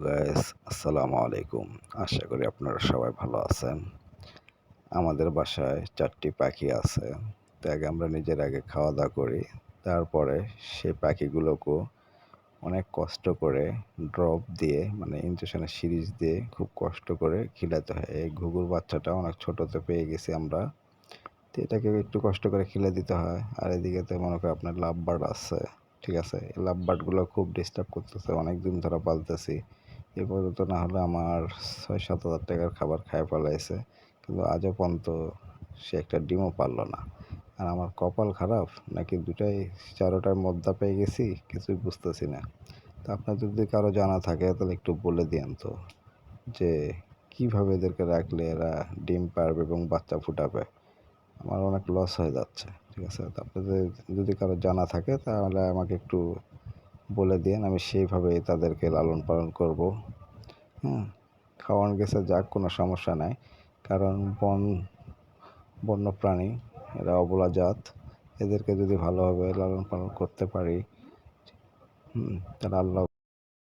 Guys, আসসালামু আলাইকুম। আশা করি আপনারা সবাই ভালো আছেন। আমাদের বাসায় ৪ টি পাখি আছে। তো আমরা আগে খাওয়া-দাওয়া করি। তারপরে সেই পাখিগুলোকেও অনেক কষ্ট করে ড্রপ দিয়ে মানে ইনজেকশনের সিরিঞ্জ দিয়ে খুব কষ্ট করে খিলাতে হয়। এই ঘুঘুর বাচ্চাটা অনেক ছোটতে পেয়ে গেছি আমরা। তো এটাকে একটু কষ্ট করে খিলে দিতে হয়। আর এদিকে তো মনে করেন আপনার লাভ বার্ড আছে। ঠিক আছে? এই লাভ বার্ডগুলো খুব ডিস্টার্ব করতেছে। অনেকদিন ধরে পালতেছি। এ পর্যন্ত না হলে আমার ৬,০০০-৭,০০০ টাকার খাবার খাইয়া ফেলাইছে। কিন্তু আজও পর্যন্ত সে একটা ডিমও পারল না। আর আমার কপাল খারাপ নাকি ৪টায় মদ্দা পেয়ে গেছি কিছুই বুঝতেছি না। তো আপনার যদি কারো জানা থাকে তাহলে একটু বলে দিয়েন তো যে কীভাবে এদেরকে রাখলে এরা ডিম পারবে এবং বাচ্চা ফুটাবে। আমার অনেক লস হয়ে যাচ্ছে। ঠিক আছে? তো আপনাদের যদি কারো জানা থাকে তাহলে আমাকে একটু বলে দিয়েন। আমি সেইভাবে তাদেরকে লালন পালন করব। হুম? খাওয়ান গেছে যাক, কোনো সমস্যা নাই। কারণ বন্য প্রাণী, এরা অবলা জাত। এদেরকে যদি ভালোভাবে লালন পালন করতে পারি, তাহলে আল্লাহ